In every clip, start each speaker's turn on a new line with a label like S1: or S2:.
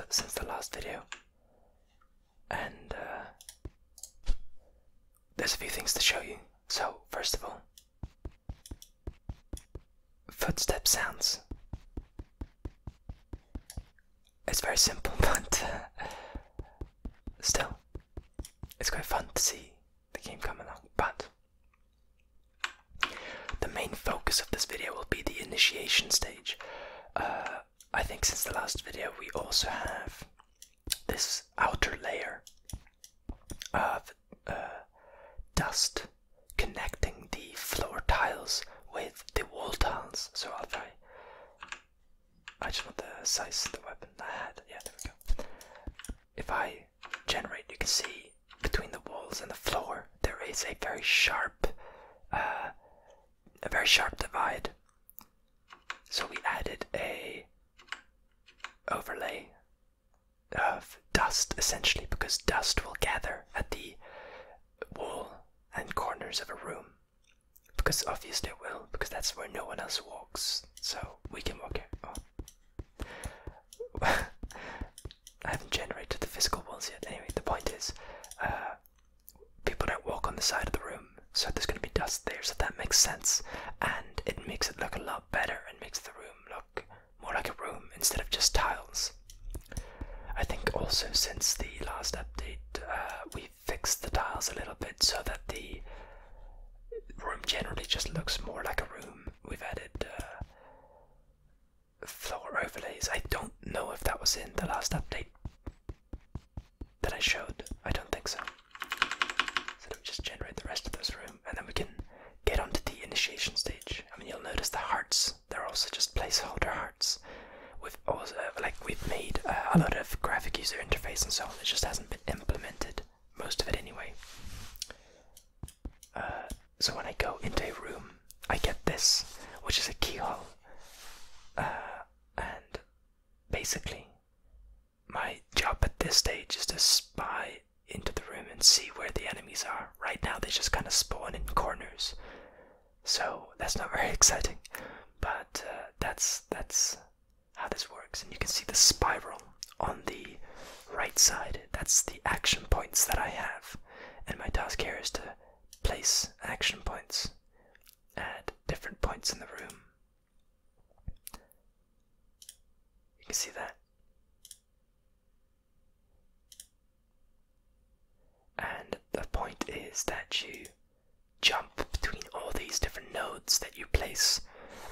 S1: since the last video, and there's a few things to show you. So first of all, footstep sounds. It's very simple, but still, it's quite fun to see the game come along. But the main focus of this video will be the initiation stage. I think since the last video we also have this outer layer of dust connecting the floor tiles with the wall tiles. So I'll try. I just want the size of the weapon I had. Yeah, there we go. If I generate, you can see between the walls and the floor there is a very sharp divide. So we added a overlay of dust, essentially, because dust will gather at the wall and corners of a room. Because obviously it will, because that's where no one else walks. So we can walk here. Oh. I haven't generated the physical walls yet. Anyway, the point is, people don't walk on the side of the room, so there's going to be dust there, so that makes sense, and it makes it look a lot better and makes the room look more like a room instead of just tiles. I think also since the last update, we fixed the tiles a little bit so that the room generally just looks more like a room. We've added floor overlays. I don't know if that was in the last update that I showed. I don't think so. So let me just generate the rest of this room, and then we can get onto the initiation stage. I mean, you'll notice the hearts, they're also just placeholder hearts. We've also, we've made a lot of graphic user interface and so on. It just hasn't been implemented, most of it anyway. So when I go into a room, I get this, which is a keyhole. And basically, my job at this stage is to spy into the room and see where the enemies are. Right now they just kind of spawn in corners, so that's not very exciting, but that's how this works. And you can see the spiral on the right side. That's the action points that I have, and my task here is to place action points at different points in the room. You can see that. And the point is that you jump between all these different nodes that you place,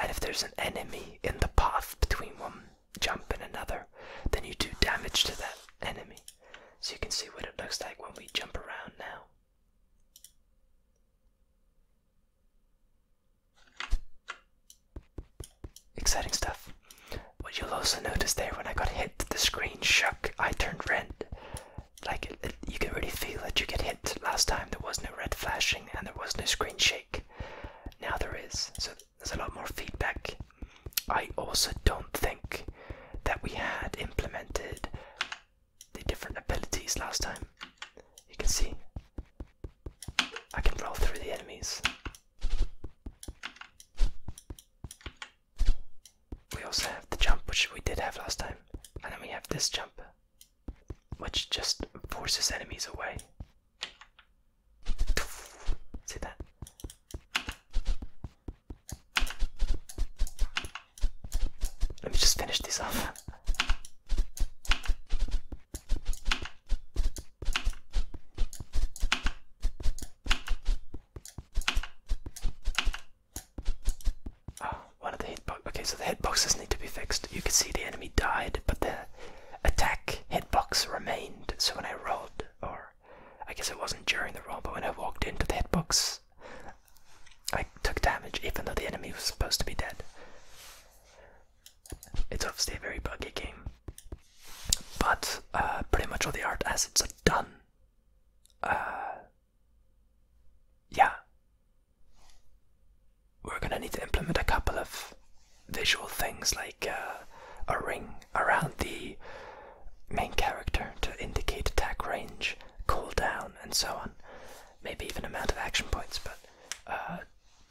S1: and if there's an enemy in the path between one jump and another, then you do damage to that enemy. So you can see what it looks like when we jump around now. Exciting stuff. What you'll also notice there, when I got hit, the screen shook. I turned red. Like, you can really feel that you get hit. Last time there was no red flashing and there was no screen shake. Now there is, so there's a lot more feedback. I also don't think that we had implemented the different abilities last time. You can see I can roll through the enemies. We also have the jump, which we did have last time, and then we have this jump, which just forces enemies away. See that? Let me just finish these off. So the hitboxes need to be fixed. You can see the enemy died, but the attack hitbox remained. So when I rolled, or I guess it wasn't during the roll, but when I walked into the hitbox, I took damage even though the enemy was supposed to be dead. It's obviously a very buggy game, but pretty much all the art assets are done. Yeah, we're gonna need to implement a couple of visual things like a ring around the main character to indicate attack range, cooldown, and so on. Maybe even amount of action points, but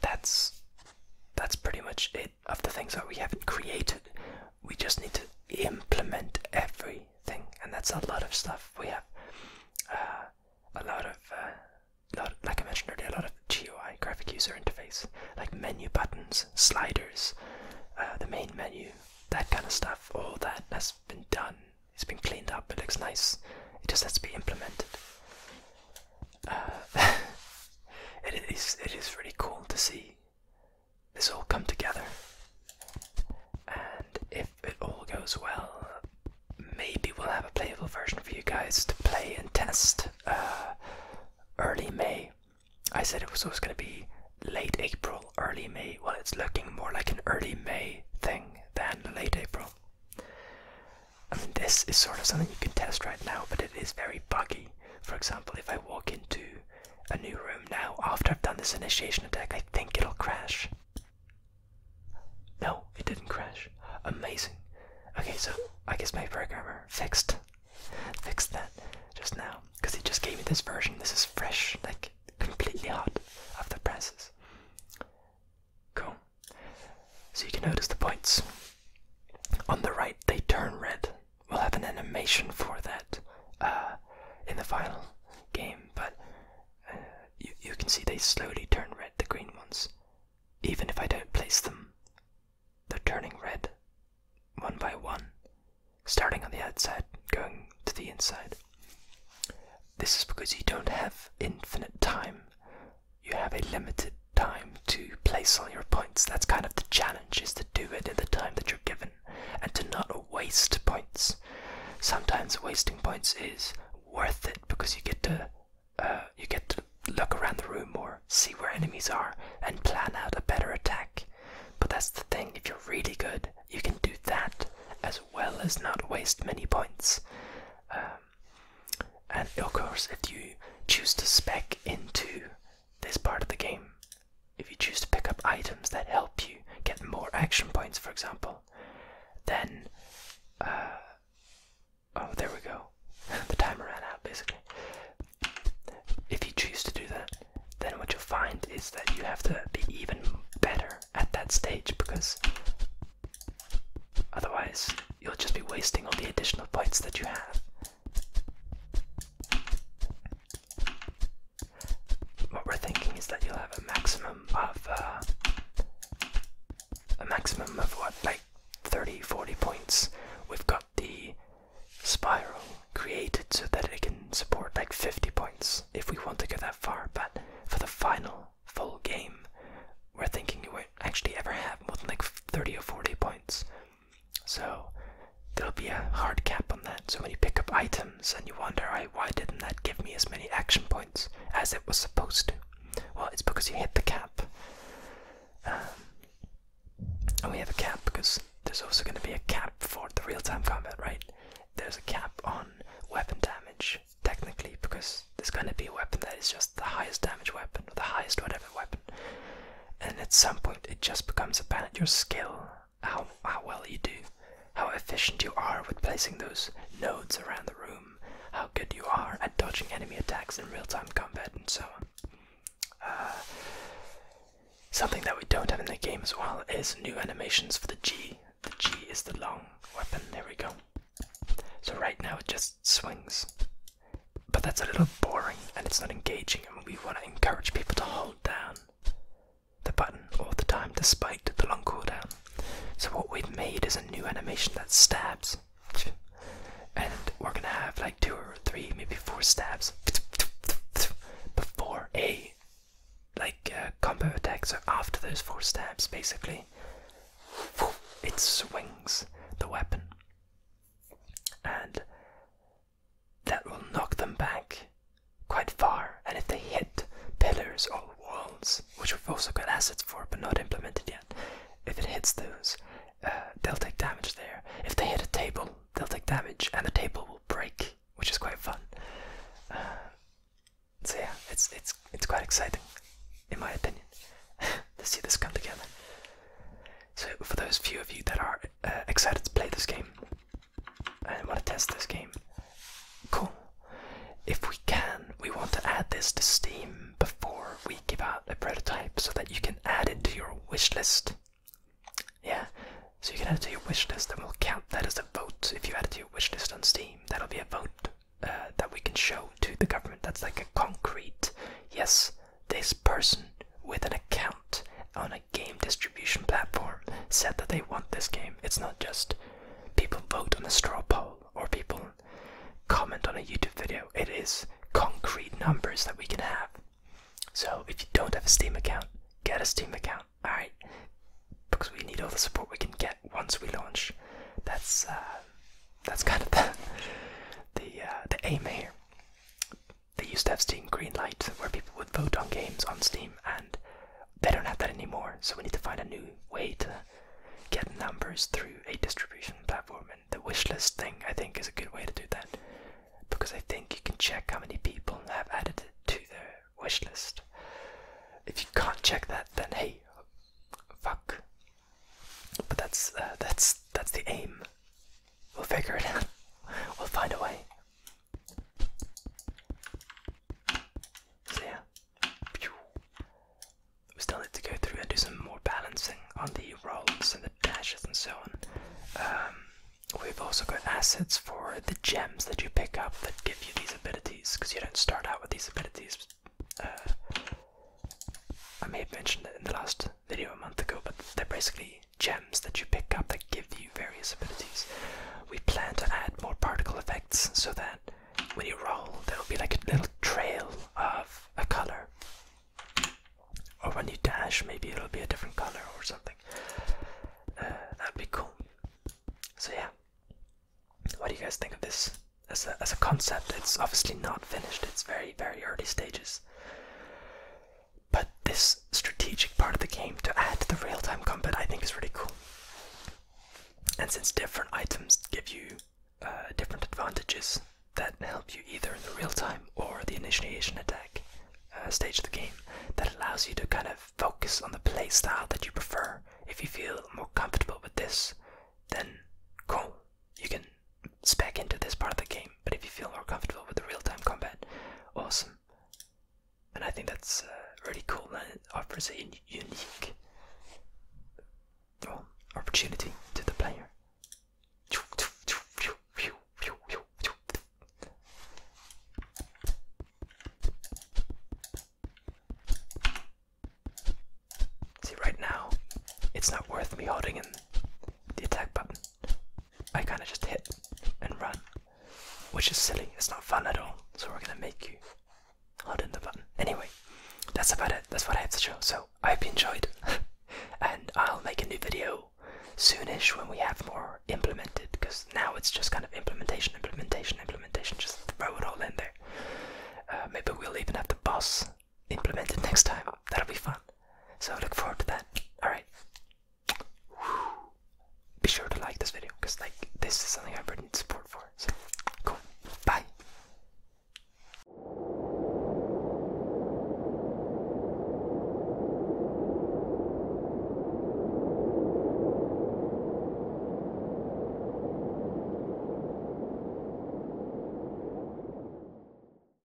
S1: that's pretty much it of the things that we haven't created. We just need to implement everything that's a lot of stuff. We have a lot of, like I mentioned earlier, a lot of GUI, graphic user interface, like menu buttons, sliders, the main menu, that kind of stuff. All that has been done. It's been cleaned up. It looks nice. It just has to be implemented. It is really cool to see this all come together. And if it all goes well, maybe we'll have a playable version for you guys to play and test early May. I said it was always going to be late April, early May. Well, it's looking more like an early May thing than late April. I mean, this is sort of something you can test right now, but it is very buggy. For example, if I walk into a new room now, after I've done this initiation attack, I think it'll crash. No, it didn't crash. Amazing. Okay, so I guess my programmer fixed that just now, because he just gave me this version. This is fresh, like completely hot off the presses. Cool. So you can notice the points. On the right, they turn red. We'll have an animation for that in the final game, but you can see they slowly turn red, the green ones. Even if I don't place them, they're turning red one by one, starting on the outside, going to the inside. This is because you don't have infinite time. You have a limited time to place all your points. That's kind of the challenge, is to do it in the time that you're given and to not waste points. Sometimes wasting points is worth it because you get to look around the room more, see where enemies are, and plan out a better attack. But that's the thing, if you're really good, you can do that as well as not waste many points. And of course, if you choose to spec into this part of the game, if you choose to pick up items that help you get more action points, for example, then oh, there we go. The timer ran out, basically. If you choose to do that, then what you'll find is that you have to be even better at that stage, because otherwise you'll just be wasting all the additional points that you have. What we're thinking is that you'll have a maximum of what, like 30-40 points. We've got the spiral created so that it can support like 50 points if we want to go that far, but for the final full game, we're thinking you won't actually ever have more than like 30 or 40 points. So there'll be a hard cap on that. So when you pick up items and you wonder, why didn't that give me as many action points as it was supposed to? Well, it's because you hit the cap. And we have a cap because there's also going to be a cap for the real-time combat, right? There's a cap on weapon damage, technically, because there's going to be a weapon that is just the highest damage weapon, or the highest whatever weapon. And at some point it just becomes about your skill, how well you do, how efficient you are with placing those nodes around the room, how good you are at dodging enemy attacks in real-time combat, and so on. Something that we don't have in the game as well is new animations for the G. The G is the long weapon. There we go. So right now it just swings, but that's a little boring and it's not engaging, and we want to encourage people to hold down the button all the time despite the long cooldown. So what we've made is a new animation that stabs, and we're gonna have like 2 or 3, maybe 4 stabs before a combo attack. So after those 4 stabs, basically it swings the weapon, and that will knock them back quite far. And if they hit pillars or walls, which we've also got assets for but not implemented yet, if it hits those, they'll take damage there. If they hit a table, they'll take damage and the table will break, which is quite fun. So yeah, it's quite exciting, in my opinion, to see this come together. So for those few of you that are excited to play this game and want to test this game, cool. If we can, we want to add this to Steam before we give out a prototype so that you can add it to your wish list. So you can add it to your wish list and we'll count that as a vote. If you add it to your wish list on Steam, that'll be a vote yes, this person with an account on a game distribution platform said that they want this game. It's not just people vote on a straw poll or people comment on a YouTube video. It is concrete numbers that we can have. So if you don't have a Steam account, get a Steam account, alright? Because we need all the support we can get once we launch. That's kind of the aim here. They used to have Steam Greenlight, where people would vote on games on Steam, and they don't have that anymore. So we need to find a new way to get numbers through a distribution platform. And the wishlist thing, I think, is a good way to do that, because I think you can check how many people have added it to their wishlist. If you can't check that, then hey, fuck. But that's the aim. We'll figure it out. We'll find a way. So yeah, we still need to go through and do some more balancing on the rolls and the dashes and so on. We've also got assets for the gems that you pick up that give you these abilities, because you don't start out with these abilities. I may have mentioned it in the last video a month ago, but they're basically gems that you pick up that give you various abilities. We plan to add more particle effects so that when you roll, there'll be like a little trail of a color. Or when you dash, maybe it'll be a different color or something. That'd be cool. So yeah, what do you guys think of this as a concept? It's obviously not finished. It's very, very early stages. But this strategic part of the game to add to the real-time combat, I think, is really cool. And since different items give you different advantages that help you either in the real-time or the initiation attack stage of the game, that allows you to kind of focus on the play style that you prefer. If you feel more comfortable with this, then cool, you can spec into this part of the game. But if you feel more comfortable with the real-time combat, awesome. And I think that's really cool, and it offers a unique opportunity to the player. See, right now, it's not worth me holding in the attack button. I kind of just hit and run, which is silly. It's not fun at all. So we're gonna make you hold in the button. Anyway, that's about it. That's what I have to show. So I hope you enjoyed, and I'll make a new video soonish when we have more implemented, because now it's just kind of implementation, just throw it all in there. Maybe we'll even have the boss implemented next time. That'll be fun. So I look forward to that. Alright. Be sure to like this video, because like this is something I really need support for. So